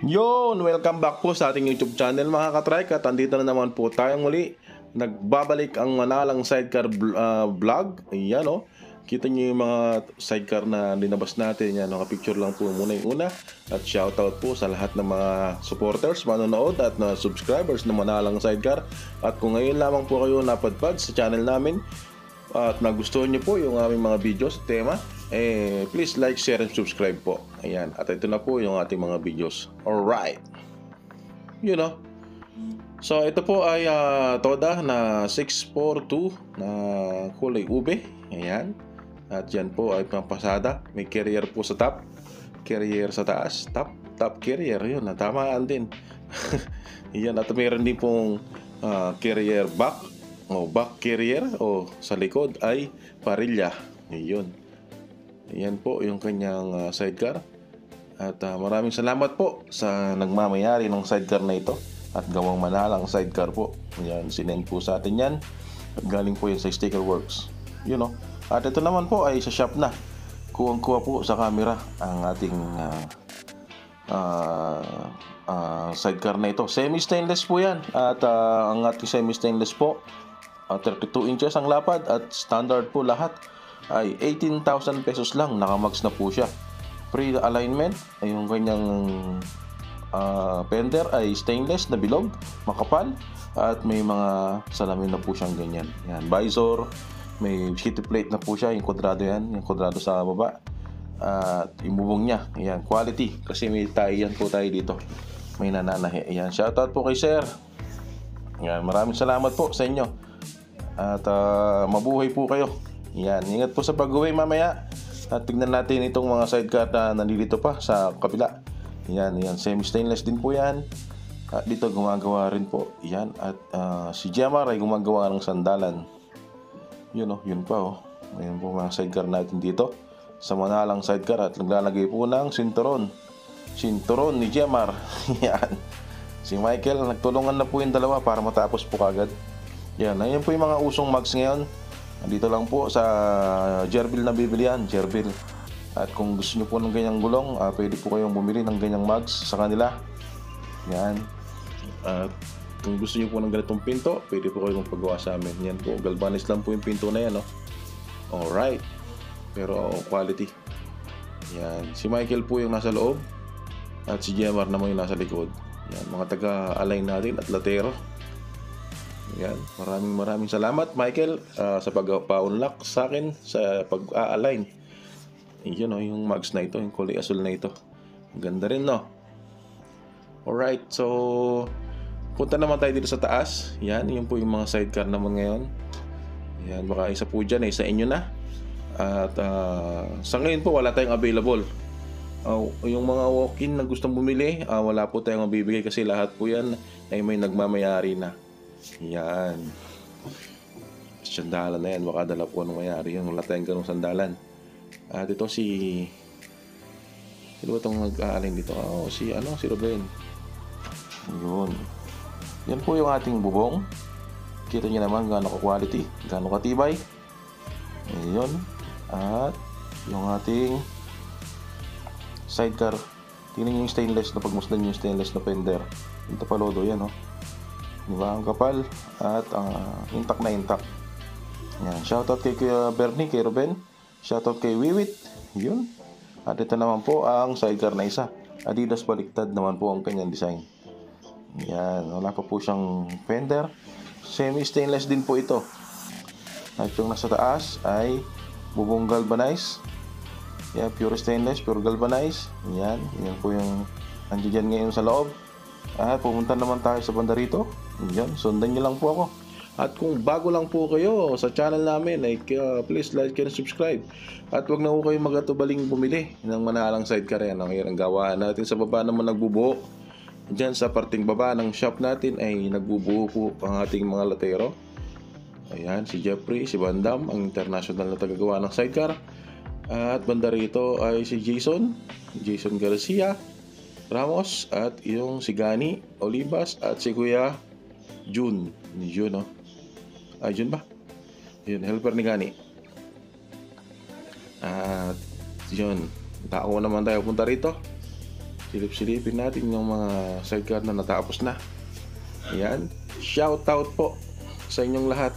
Yun, welcome back po sa ating YouTube channel mga katrike. At andito na naman po tayong muli. Nagbabalik ang Manalang Sidecar vlog. Ayan o, kita nyo yung mga sidecar na linabas natin. Yan, nakapicture lang po muna yung una. At shoutout po sa lahat ng mga supporters, manonood at na subscribers ng Manalang Sidecar. At kung ngayon lamang po kayo napadpad sa channel namin at nagustuhan nyo po yung aming mga videos at tema, please like, share, and subscribe po. Ayan, at ito na po yung ating mga videos. Alright, you know. So ito po ay Toda na 642 na kulay ube. Ayan, at yan po ay pampasada. May carrier po sa top, carrier sa taas, top carrier. Yun, natamaan din. Ayan, at mayroon din pong carrier back o back carrier o sa likod ay parilya. Yun. Yan po yung kanyang sidecar. At maraming salamat po sa nagmamayari ng sidecar na ito at gawang Manalang sidecar po. Yan, sinend po sa atin yan. Galing po yan sa Sticker Works. You know. At ito naman po ay sa shop na. Kuwang-kuha po sa camera ang ating sidecar na ito. Semi-stainless po yan. At ang ating semi-stainless po, 32 inches ang lapad at standard po lahat ay 18,000 pesos lang. Nakamags na po siya. Pre-alignment ay yung kanyang fender ay stainless na bilog, makapal, at may mga salamin na po siyang ganyan. Yan, visor, may city plate na po siya, yung kwadrado yan, yung kwadrado sa baba. At yung bubong niya, yan, quality, kasi may tie yan po tayo dito. May nananahi. Yan, shoutout po kay sir. Yan, maraming salamat po sa inyo. At mabuhay po kayo. Yan, ingat po sa pag-uwi mamaya. At tignan natin itong mga sidecar na nandito pa sa kabila. Yan, semi-stainless din po yan. At dito gumagawa rin po. Yan, at si Gemar ay gumagawa ng sandalan. Yun o, yun pa o. Ayan po mga sidecar natin dito sa Manalang sidecar. At naglalagay po ng sinturon ni Gemar. Yan. Si Michael, nagtulungan na po yung dalawa para matapos po kagad. Yan, ayun po yung mga usong mugs ngayon. Dito lang po sa Jerbil na bibili yan, Jerbil. At kung gusto nyo po ng ganyang gulong, pwede po kayong bumili ng ganyang mugs sa kanila. Yan. At kung gusto nyo po ng ganitong pinto, pwede po kayong magpagawa sa amin. Yan po, galvanized lang po yung pinto na yan, no? Alright. Pero quality. Yan. Si Michael po yung nasa loob. At si Gemar naman yung nasa likod. Yan, mga taga-align natin at latero. Yan, maraming salamat Michael sa pagpa-unlock sa akin sa pag-a-align. Yun o, yung mugs na ito, yung kulay asul na ito. Ganda rin, no? Alright, so punta naman tayo dito sa taas. Yan, yun po yung mga sidecar naman ngayon. Yan, baka isa po dyan, isa inyo na. At sa ngayon po wala tayong available. Yung mga walk-in na gustong bumili, wala po tayong mabibigay kasi lahat po yan ay may nagmamayari na. Yan, sandalan na yan, baka dala po anong mayari yun. Wala tayong ganong sandalan. At ito si sino ba itong nag-aalin dito? Si Ruben. Yun, yan po yung ating bubong. Kita nyo naman gaano ka quality, gaano katibay. Yun. At yung ating sidecar, tingnan nyo yung stainless na pagmusdan yung stainless na fender. Ito pa lodo yan, oh. Diba? Ang kapal at intact na intact. Yan. Shoutout kay Kuya Bernie, kay Ruben. Shoutout kay Wiwit. Yun. At ito naman po ang sidecar na isa. Adidas baliktad naman po ang kanyang design. Yan. Wala pa po siyang fender. Semi-stainless din po ito. At yung nasa taas ay bubong galvanized. Yan. Pure stainless, pure galvanized. Yan. Yan po yung nandiyan ngayon sa loob. At pumunta naman tayo sa banda rito. Yan, sundan nyo lang po ako. At kung bago lang po kayo sa channel namin, please like and subscribe. At wag na po kayo magatubaling bumili ng Manalang sidecar yan. Ang gawaan natin sa baba naman nagbubuo. Diyan sa parting baba ng shop natin ay nagbubuo po ang ating mga latero. Ayan, si Jeffrey, si Bandam, ang international na tagagawa ng sidecar. At banda rito ay si Jason Garcia Ramos, at yung si Gani Olivas at si Kuya Jun, no? Jun ba? Yun, helper ni Gani. At yun, tao naman tayo punta rito. Silip-silipin natin yung mga sidecar na natapos na. Ayan. Shoutout po sa inyong lahat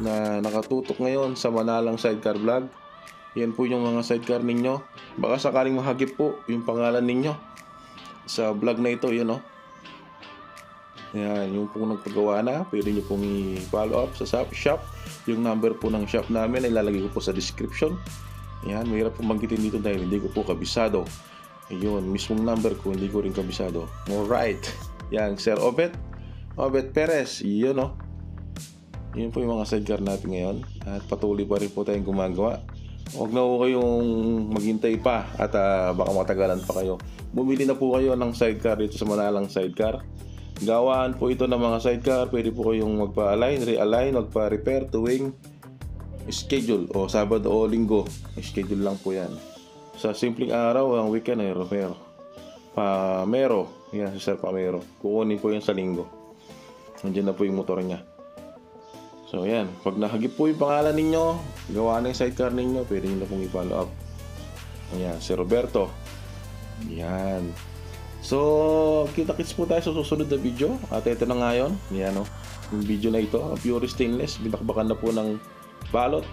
na nakatutok ngayon sa Manalang Sidecar Vlog. Yan po yung mga sidecar ninyo. Baka sakaling mahagip po yung pangalan ninyo sa vlog na ito, yun o. Ayan, yung pong nagpagawa na, pwede nyo pong i-follow up sa shop. Yung number po ng shop namin ay lalagay ko po sa description. Ayan, mahirap pong magitin dito dahil hindi ko po kabisado. Ayun, mismong number ko, hindi ko rin kabisado. Alright. Yan, Sir Obet Perez. Yun o. Yun po yung mga sidecar natin ngayon. At patuloy pa rin po tayong gumagawa. Huwag na po kayong maghintay pa at baka matagalan pa kayo. Bumili na po kayo ng sidecar dito sa Manalang Sidecar. Gawaan po ito ng mga sidecar. Pwede po kayong magpa-align, realign, magpa-repair, tuwing schedule o Sabado o Linggo. Schedule lang po yan. Sa simpleng araw, ang weekend ay repair. Pamero. Yan, si Sir Pamero. Kukunin po yan sa Linggo. Nandiyan na po yung motor niya. So yan, pag nahagip po yung pangalan ninyo, gawa na yung sidecar ninyo, pwede nyo na pong i-follow up. Ayan, si Roberto. Yan. So, kita-kits po tayo sa susunod na video. At ito na ngayon. Yan o. Yung video na ito, pure stainless. Binakbakan na po ng balot.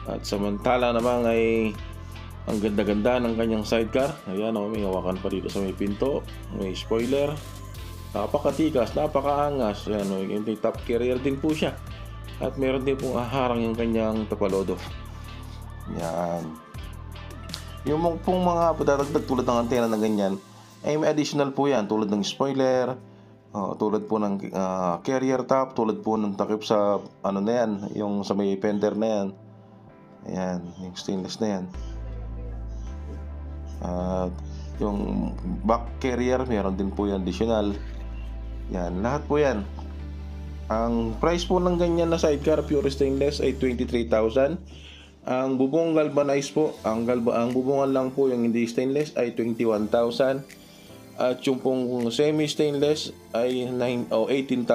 At samantala naman ay ang ganda-ganda ng kanyang sidecar. Ayan o, may hawakan pa dito sa may pinto. May spoiler. Napakatikas, napakaangas. Ayan o, yung top carrier din po siya. At meron din pong haharang yung kanyang tapalodo. Yan. Yung pong mga padadagdag tulad ng antena na ganyan, ay may additional po yan. Tulad ng spoiler, tulad po ng carrier top, tulad po ng takip sa ano na yan, yung sa may fender na yan. Ayan, yung stainless na yan. At yung back carrier, meron din po yan additional. Yan, lahat po yan. Ang price po ng ganyan na sidecar pure stainless ay 23,000. Ang bubong galvanized po, ang bubungan lang po yung hindi stainless ay 21,000. At yung pong semi stainless ay 18,000.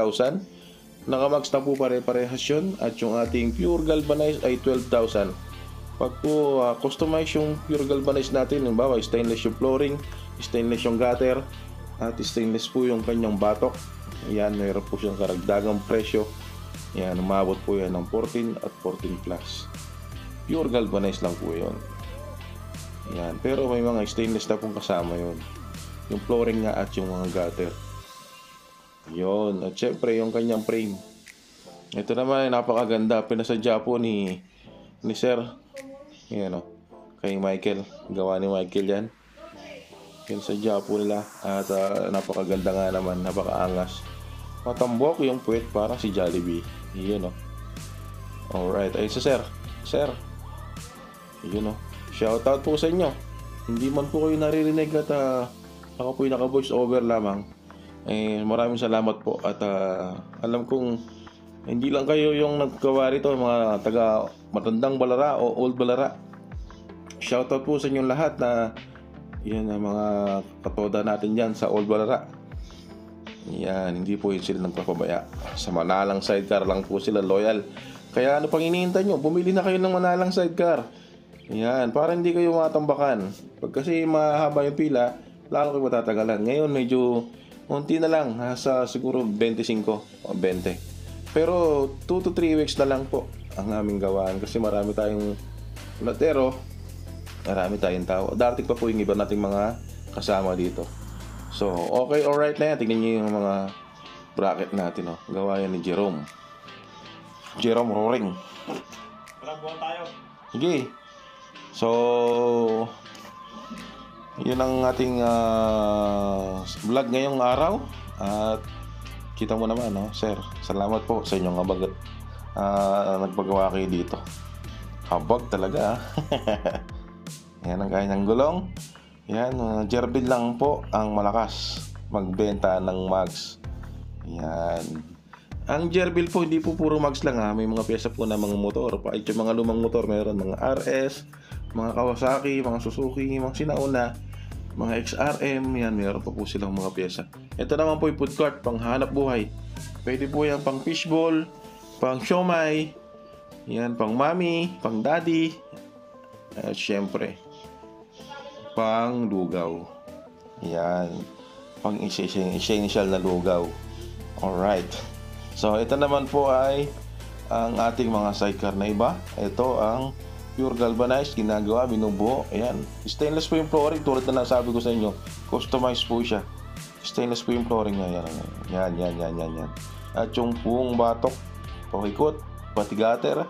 Nakamax na po pare-parehas yun. At yung ating pure galvanized ay 12,000. Pag po customize yung pure galvanized natin, halimbawa stainless yung flooring, stainless yung gutter, at stainless po yung kanyang batok. Yan, mayroon po siyang karagdagang presyo. Yan, umabot po yan ng 14 at 14 plus. Pure galvanized lang po yun. Yan, pero may mga stainless na pong kasama yun. Yung flooring nga at yung mga gutter. Yun, at syempre yung kanyang frame. Ito naman ay napakaganda. Pinasadya po ni Sir. Yan o, kay Michael. Gawa ni Michael yan. Pinasadya po nila. At napakaganda nga naman, napakaangas. Matambok yung puwet para si Jollibee. Yun o. Alright, ay sa Sir. Yun o. Shoutout po sa inyo. Hindi man po kayo naririnig at ako po yung naka-voice over lamang. Maraming salamat po. At alam kong hindi lang kayo yung naggawa rito, mga taga Matandang Balara o Old Balara. Shoutout po sa inyong lahat na yan ang mga katoda natin dyan sa Old Balara. Yan, hindi po yun sila nagpapabaya. Sa Manalang Sidecar lang po sila loyal. Kaya ano pang hinihintay nyo? Bumili na kayo ng Manalang Sidecar. Yan, para hindi kayo matambakan. Pag kasi mahaba yung pila, lalo kayo matatagalan. Ngayon medyo unti na lang, sa siguro 25 o 20. Pero 2 to 3 weeks na lang po ang aming gawaan. Kasi marami tayong latero, marami tayong tao. Darating pa po yung iba nating mga kasama dito. So, okay, alright na yan. Tingnan nyo yung mga bracket natin. Gawa yan ni Jerome Roaring. Tara, buwan tayo. Sige. So, yun ang ating vlog ngayong araw. At kita mo naman, Sir. Salamat po sa inyong abagat. Nagpagawa kayo dito. Habag talaga. Yan ang kanyang gulong. Yan, Jerbil lang po ang malakas magbenta ng mags. Yan. Ang Jerbil po, hindi po puro mags lang May mga pyesa po na mga motor. Kahit yung mga lumang motor, meron mga RS, mga Kawasaki, mga Suzuki, mga sinauna, mga XRM. Yan, meron pa po silang mga pyesa. Ito naman po yung food cart, pang hanap buhay. Pwede po yan pang fishball, pang siomay, yan, pang mami, pang daddy, at syempre pang lugaw. Yan. Pang essential na lugaw. Alright. So, ito naman po ay ang ating mga sidecar na iba. Ito ang pure galvanized, ginagawa, binubuo. Ayan. Stainless po yung flooring, tulad na nasabi ko sa inyo. Customized po siya. Stainless po yung flooring niya. Yan. At yung buong batok, pakikot, pati gutter,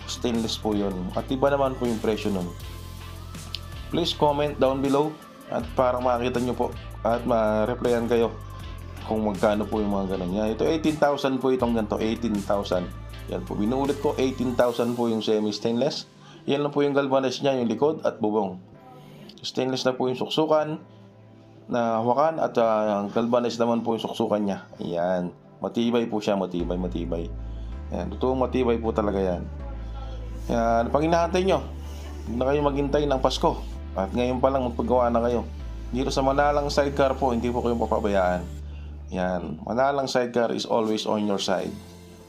stainless po yun. At iba naman po yung presyo nun. Please comment down below at para makita nyo po at ma-replyan kayo kung magkano po yung mga ganun. Yan, ito 18,000 po itong ganito, 18,000. Yan po, binuulit ko, 18,000 po yung semi-stainless. Yan lang po yung galvanized niya, yung likod at bubong. Stainless na po yung suksukan na hawakan at galvanized naman po yung suksukan niya. Yan, matibay po siya, matibay. Yan, totoong matibay po talaga yan. Yan, pag hinahantay nyo, huwag na kayo maghintay ng Pasko. At ngayon pa lang magpagawa na kayo. Dito sa Manalang Sidecar po, hindi po kayo papabayaan. Yan, Manalang Sidecar is always on your side.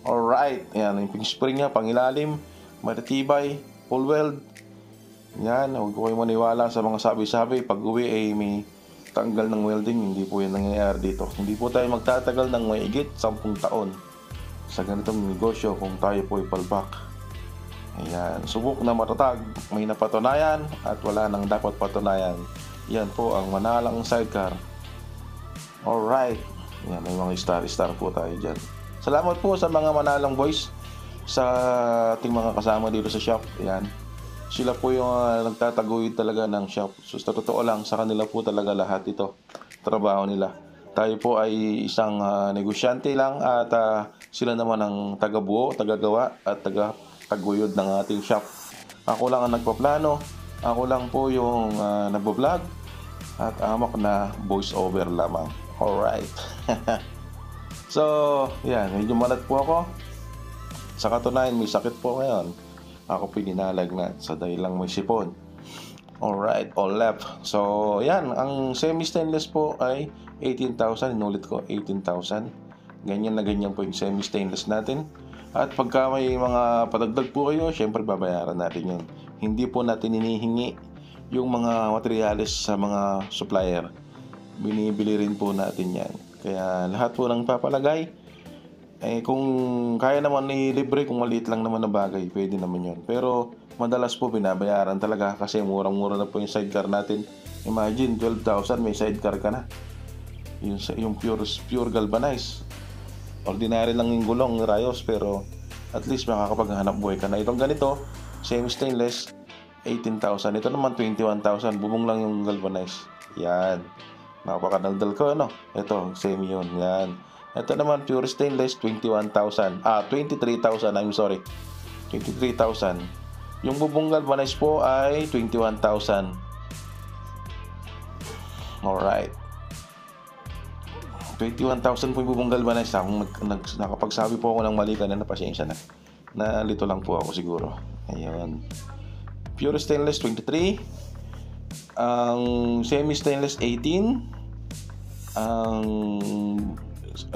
Alright, yan, yung spring niya, pangilalim, matitibay, full weld. Yan, huwag ko kayo maniwala sa mga sabi-sabi. Pag uwi ay may tanggal ng welding, hindi po yan nangyayari dito. Hindi po tayo magtatagal ng mahigit 10 taon sa ganitong negosyo kung tayo po ipalpak. Ayan, subok na matatag, may napatunayan at wala nang dapat patunayan. Yan po ang Manalang Sidecar. Alright, yan, may mga star po tayo dyan. Salamat po sa mga Manalang boys, sa ating mga kasama dito sa shop. Ayan, sila po yung nagtataguyod talaga ng shop. So sa totoo lang, sa kanila po talaga lahat ito, trabaho nila. Tayo po ay isang negosyante lang at sila naman ang tagabuo, tagagawa at tagaguyod ng ating shop. Ako lang ang nagpaplano, ako lang po yung nagbo-vlog at amak na voice over lamang. Alright. So, yan, medyo malat po ako. Sa katunayan, may sakit po ngayon. Ako pininalag sa dahilang may sipon. Alright, all left. So, yan, ang semi-stainless po ay 18,000. Inulit ko, 18,000. Ganyan na ganyan po yung semi-stainless natin. At pagka may mga padagdag po kayo, syempre babayaran natin yun. Hindi po natin hinihingi yung mga materyales sa mga supplier. Binibili rin po natin yan. Kaya lahat po ng papalagay, kung kaya naman libre, kung maliit lang naman na bagay, pwede naman yun. Pero madalas po binabayaran talaga kasi murang-mura na po yung sidecar natin. Imagine, 12,000 may sidecar ka na. Yung pure galvanized. Ordinary lang yung gulong, rayos, pero at least makakapaghanap buhay ka na. Itong ganito, same stainless, 18,000. Ito naman 21,000, bubong lang yung galvanized. Yan, napakadaldal ko, ano? Ito, same yun, yan. Ito naman pure stainless, 23,000. I'm sorry, 23,000. Yung bubong galvanized po ay 21,000. Alright, 21,000 po yung bubong galvanized. Nakapagsabi po ako ng mali kanina, pasensya na. Nalito lang po ako siguro. Ayun. Pure stainless 23. Ang semi-stainless 18. Ang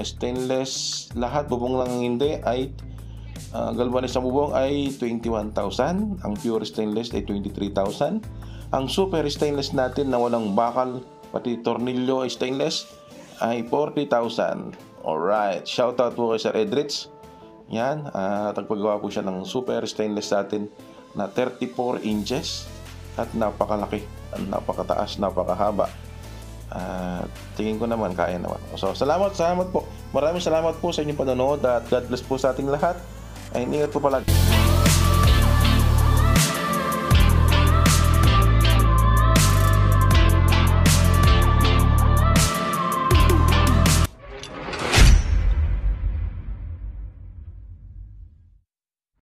stainless lahat, bubong lang hindi, ay galvanized na bubong ay 21,000. Ang pure stainless ay 23,000. Ang super stainless natin na walang bakal, pati tornilyo ay stainless, ay 40,000. Alright, shoutout po kay Sir Edrich. Yan, tagpagawa po siya ng super stainless natin na 34 inches at napakalaki, napakataas, napakahaba. Tingin ko naman kaya naman. So salamat po. Maraming salamat po sa inyong panonood at God bless po sa ating lahat. Ay ingat po palagi.